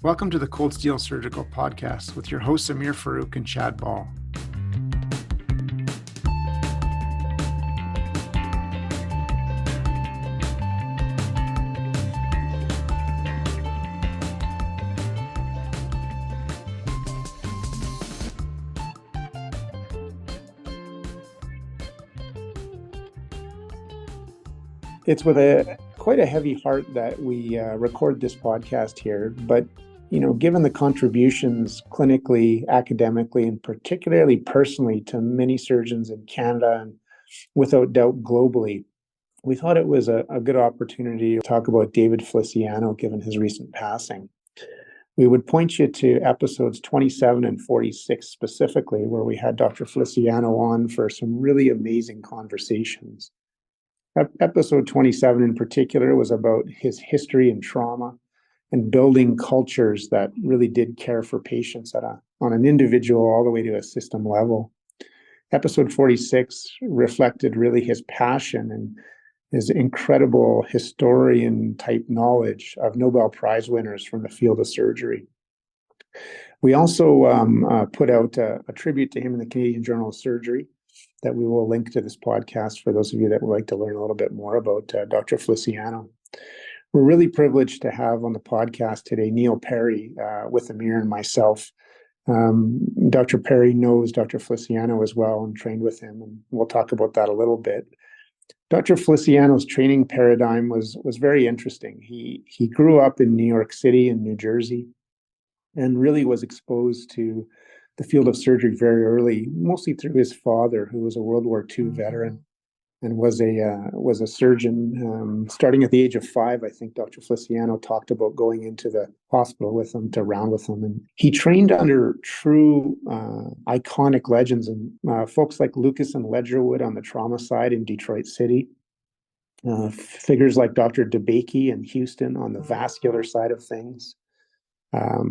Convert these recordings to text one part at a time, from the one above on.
Welcome to the Cold Steel Surgical Podcast with your hosts Amir Farouk and Chad Ball. It's with quite a heavy heart that we record this podcast here, but given the contributions clinically, academically, and particularly personally to many surgeons in Canada and without doubt globally, we thought it was a good opportunity to talk about David Feliciano, given his recent passing. We would point you to episodes 27 and 46 specifically, where we had Dr. Feliciano on for some really amazing conversations. Episode 27 in particular was about his history in trauma and building cultures that really did care for patients on an individual all the way to a system level. Episode 46 reflected really his passion and his incredible historian type knowledge of Nobel Prize winners from the field of surgery. We also put out a tribute to him in the Canadian Journal of Surgery that we will link to this podcast for those of you that would like to learn a little bit more about Dr. Feliciano. We're really privileged to have on the podcast today Neil Parry with Amir and myself. Dr. Parry knows Dr. Feliciano as well and trained with him, and we'll talk about that a little bit. Dr. Feliciano's training paradigm was very interesting. He grew up in New York City and New Jersey and really was exposed to the field of surgery very early, mostly through his father, who was a World War II veteran and was a surgeon. Starting at the age of 5, I think Dr. Feliciano talked about going into the hospital with him to round with him. And he trained under true iconic legends and folks like Lucas and Ledgerwood on the trauma side in Detroit City, figures like Dr. DeBakey in Houston on the vascular side of things.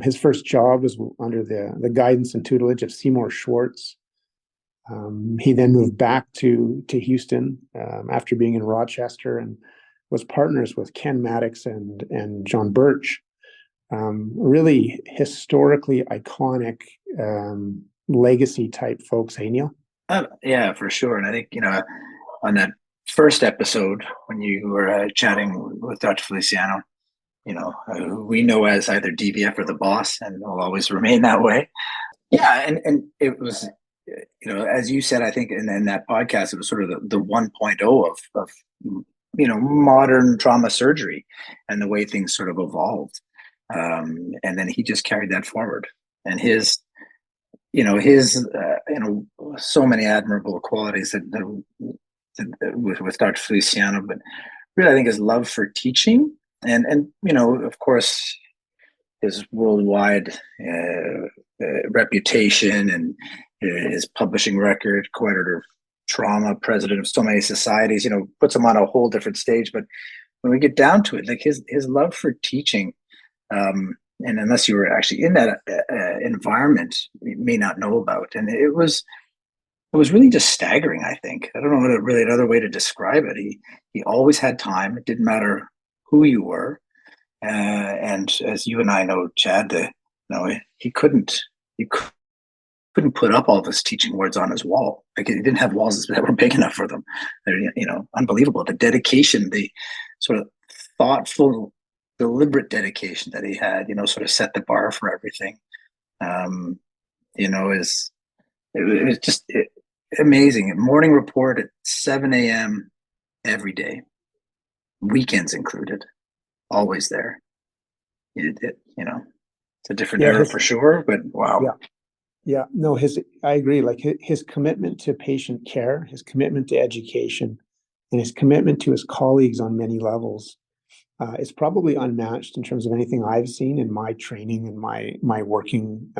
His first job was under the guidance and tutelage of Seymour Schwartz. He then moved back to Houston after being in Rochester and was partners with Ken Maddox and John Birch. Really historically iconic legacy type folks, hey Neil? Yeah, for sure. And I think, on that first episode when you were chatting with Dr. Feliciano, who we know as either DVF or the boss, and will always remain that way. Yeah, and it was, as you said, I think in that podcast, it was sort of the 1.0 of modern trauma surgery and the way things sort of evolved. And then he just carried that forward. And his so many admirable qualities that with Dr. Feliciano, but really I think his love for teaching and of course his worldwide reputation and his publishing record, co-editor of Trauma, president of so many societies, puts him on a whole different stage. But when we get down to it, like his love for teaching, and unless you were actually in that environment, you may not know about. And it was really just staggering, I think. I don't know really another way to describe it. He always had time. It didn't matter who you were. And as you and I know, Chad, he couldn't put up all of his teaching words on his wall. Like, he didn't have walls that were big enough for them. They're, unbelievable. The dedication, the sort of thoughtful, deliberate dedication that he had, sort of set the bar for everything. It was just amazing. Morning report at 7 a.m. every day, weekends included, always there. It's a different era for sure, but wow. Yeah, no, I agree. Like his commitment to patient care, his commitment to education, and his commitment to his colleagues on many levels is probably unmatched in terms of anything I've seen in my training and my working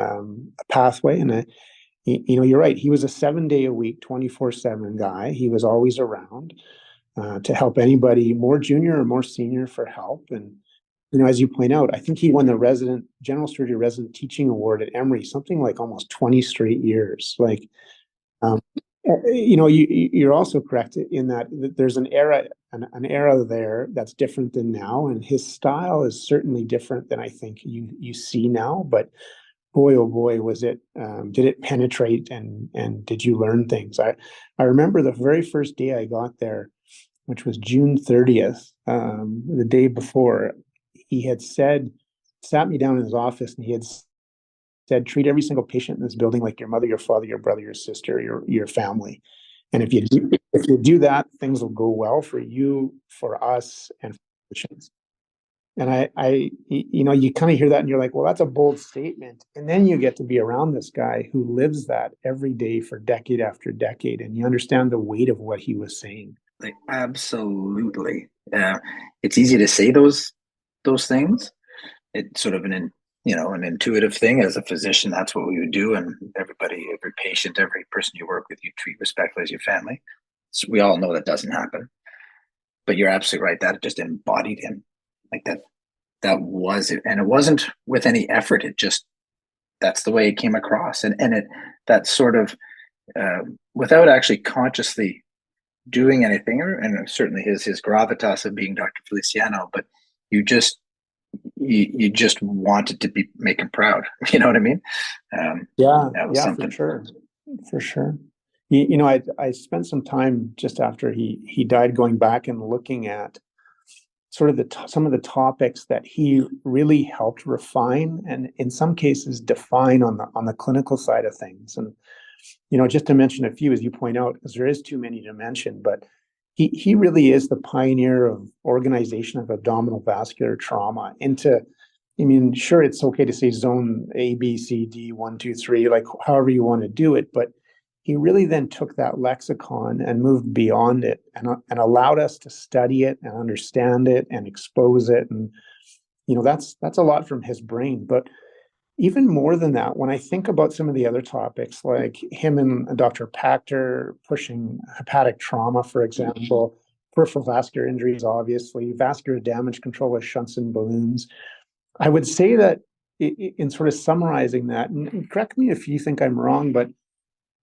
pathway. And you're right. He was a 7-day-a-week, 24/7 guy. He was always around to help anybody more junior or more senior for help. And as you point out, I think he won the general surgery resident teaching award at Emory, something like almost 20 straight years. Like, You're also correct in that there's an era there that's different than now, and his style is certainly different than I think you see now. But boy, oh boy, was it did it penetrate, and did you learn things? I remember the very first day I got there, which was June 30th, the day before. He had sat me down in his office, and he had said, treat every single patient in this building like your mother, your father, your brother, your sister, your family. And if you do that, things will go well for you, for us, and for patients. And you kind of hear that and you're like, well, that's a bold statement. And then you get to be around this guy who lives that every day for decade after decade, and you understand the weight of what he was saying. Like, absolutely. It's easy to say those things. It's sort of an intuitive thing. As a physician, that's what we would do. And every patient, every person you work with, you treat respectfully as your family. So we all know that doesn't happen. But you're absolutely right. That just embodied him. Like that was it. And it wasn't with any effort. That's the way it came across. And that sort of, without actually consciously doing anything, and certainly his gravitas of being Dr. Feliciano, but you just wanted to make him proud. You know what I mean? That was something. For sure. I spent some time just after he died going back and looking at sort of some of the topics that he really helped refine, and in some cases define on the clinical side of things. And just to mention a few, as you point out, because there is too many to mention, but he really is the pioneer of organization of abdominal vascular trauma into, sure, it's okay to say zone A, B, C, D, 1, 2, 3, like however you want to do it, but he really then took that lexicon and moved beyond it, and allowed us to study it and understand it and expose it. And that's a lot from his brain. But even more than that, when I think about some of the other topics, like him and Dr. Pachter pushing hepatic trauma, for example, peripheral vascular injuries, obviously, vascular damage control with shunts and balloons, I would say that in sort of summarizing that, and correct me if you think I'm wrong, but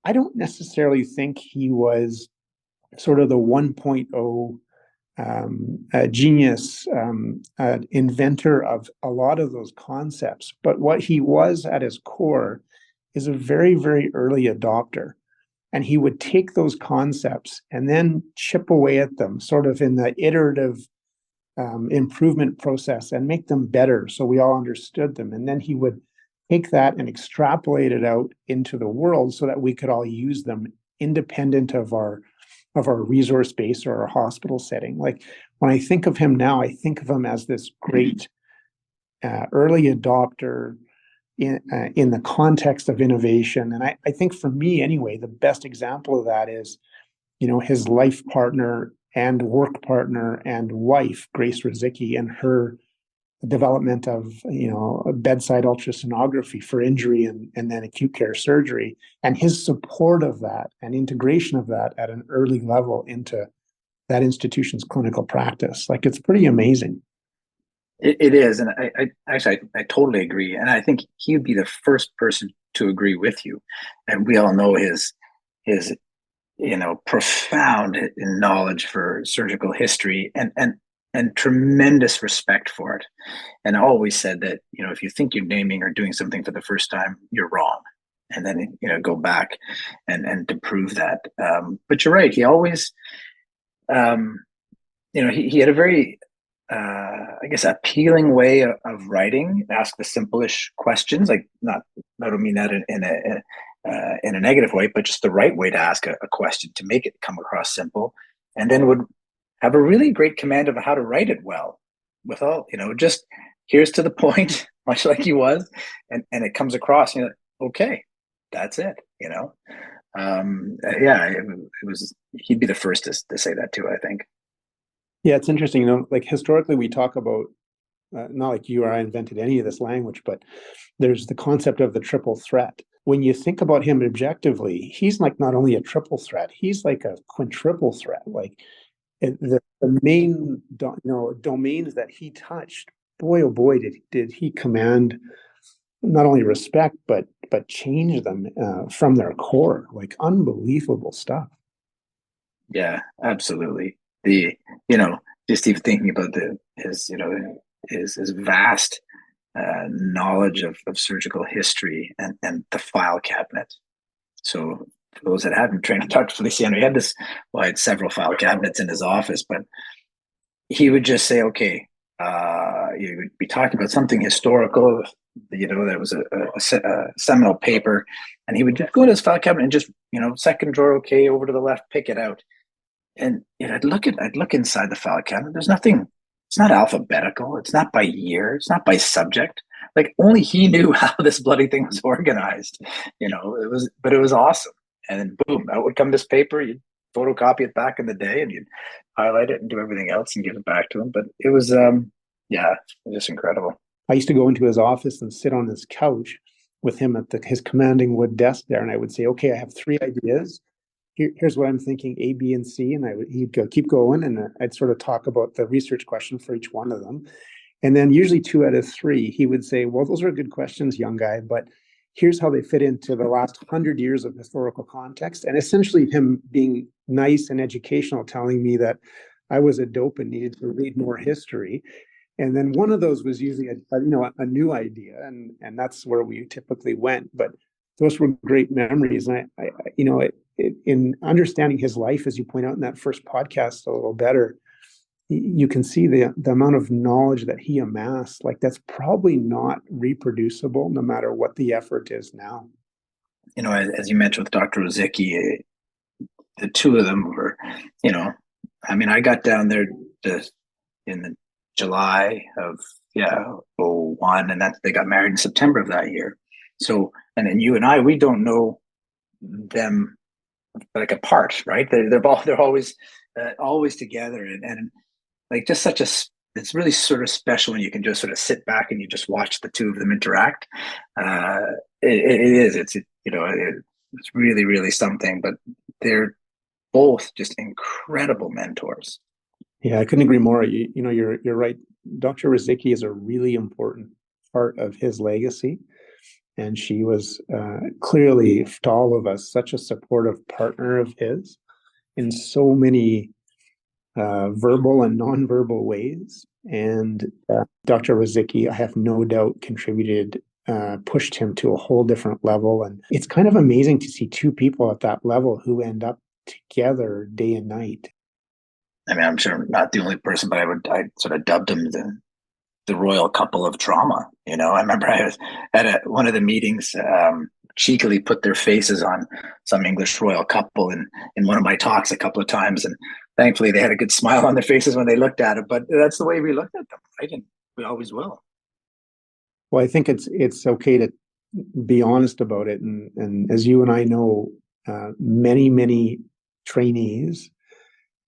I don't necessarily think he was sort of the 1.0 genius inventor of a lot of those concepts. But what he was at his core is a very, very early adopter. And he would take those concepts and then chip away at them, sort of in the iterative improvement process, and make them better so we all understood them. And then he would take that and extrapolate it out into the world so that we could all use them independent of our resource base or our hospital setting. Like when I think of him now, I think of him as this great early adopter in the context of innovation. And I think for me anyway, the best example of that is, his life partner and work partner and wife, Grace Ruzicki, and her development of bedside ultrasonography for injury and then acute care surgery, and his support of that and integration of that at an early level into that institution's clinical practice. Like, it's pretty amazing. It is, and I totally agree, and I think he would be the first person to agree with you. And we all know his profound knowledge for surgical history and tremendous respect for it. And always said that, if you think you're naming or doing something for the first time, you're wrong. And then, go back and to prove that. But you're right. He always, he had a very, I guess, appealing way of writing, ask the simplest questions. Like, I don't mean that in a negative way, but just the right way to ask a question to make it come across simple, and then would have a really great command of how to write it well, with all, just here's to the point, much like he was, and it comes across, okay, that's it, it was, he'd be the first to say that too, I think. Yeah, it's interesting, like historically we talk about, not like you or I invented any of this language, but there's the concept of the triple threat. When you think about him objectively, he's like not only a triple threat, he's like a quintuple threat. Like, the main domains that he touched, boy oh boy, did he command not only respect, but change them from their core. Like unbelievable stuff. Yeah, absolutely. Just even thinking about his vast knowledge of surgical history and the file cabinet. So for those that haven't trained Dr. Feliciano, he had had several file cabinets in his office, but he would just say, okay, he would be talking about something historical, that was a seminal paper, and he would just go to his file cabinet and just, second drawer, okay, over to the left, pick it out. And I'd look inside the file cabinet. There's nothing. It's not alphabetical. It's not by year. It's not by subject. Like only he knew how this bloody thing was organized. But it was awesome. And then boom, out would come this paper. You'd photocopy it back in the day, and you'd highlight it and do everything else and give it back to him. But it was, it was just incredible. I used to go into his office and sit on his couch with him at his commanding wood desk there, and I would say, okay, I have 3 ideas. Here's what I'm thinking, A, B, and C. And he'd go, keep going. And I'd sort of talk about the research question for each one of them. And then usually 2 out of 3, he would say, well, those are good questions, young guy, but here's how they fit into the last 100 years of historical context. And essentially him being nice and educational, telling me that I was a dope and needed to read more history. And then one of those was usually a new idea. And that's where we typically went. But those were great memories. And I in understanding his life, as you point out in that first podcast a little better, you can see the amount of knowledge that he amassed. Like that's probably not reproducible, no matter what the effort is now. As you mentioned with Dr. Ruzicki, the 2 of them were, I got down there in the July of 2001, and they got married in September of that year. So, and then you and I, we don't know them like apart, right? They're always together, and like just it's really sort of special when you can just sort of sit back and you just watch the 2 of them interact. It's really, really something, but they're both just incredible mentors. Yeah, I couldn't agree more. You're right. Dr. Ruzicki is a really important part of his legacy. And she was clearly, to all of us, such a supportive partner of his in so many verbal and nonverbal ways. And Dr. Ruzicki, I have no doubt, contributed, pushed him to a whole different level. And it's kind of amazing to see 2 people at that level who end up together day and night. I mean, I'm sure I'm not the only person, but I sort of dubbed him the royal couple of trauma. I remember I was at one of the meetings, cheekily put their faces on some English royal couple in one of my talks a couple of times. And thankfully they had a good smile on their faces when they looked at it, but that's the way we looked at them, right? And we always will. Well, I think it's okay to be honest about it. And as you and I know, many, many trainees,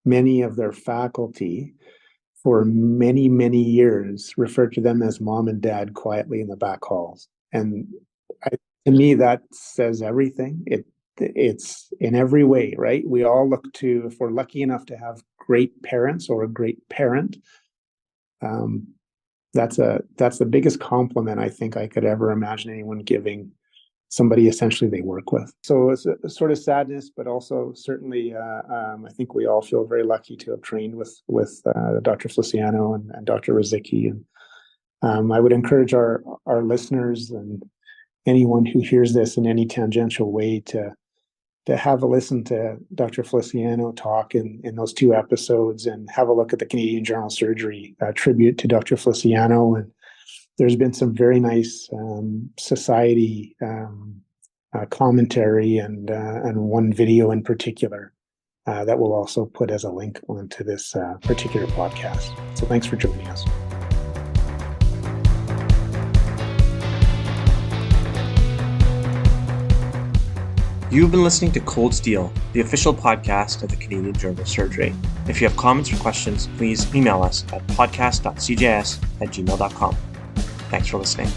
many of their faculty, for many, many years, referred to them as mom and dad quietly in the back halls. And to me, that says everything. It's in every way, right? We all look to, if we're lucky enough to have great parents or a great parent, that's the biggest compliment I think I could ever imagine anyone giving somebody essentially they work with. So it's a sort of sadness, but also certainly I think we all feel very lucky to have trained with Dr. Feliciano and Dr. Ruzicki. And I would encourage our listeners and anyone who hears this in any tangential way to have a listen to Dr. Feliciano talk in those 2 episodes, and have a look at the Canadian Journal of Surgery tribute to Dr. Feliciano. And there's been some very nice society commentary and one video in particular that we'll also put as a link onto this particular podcast. So thanks for joining us. You've been listening to Cold Steel, the official podcast of the Canadian Journal of Surgery. If you have comments or questions, please email us at podcast.cjs@gmail.com. Thanks for listening.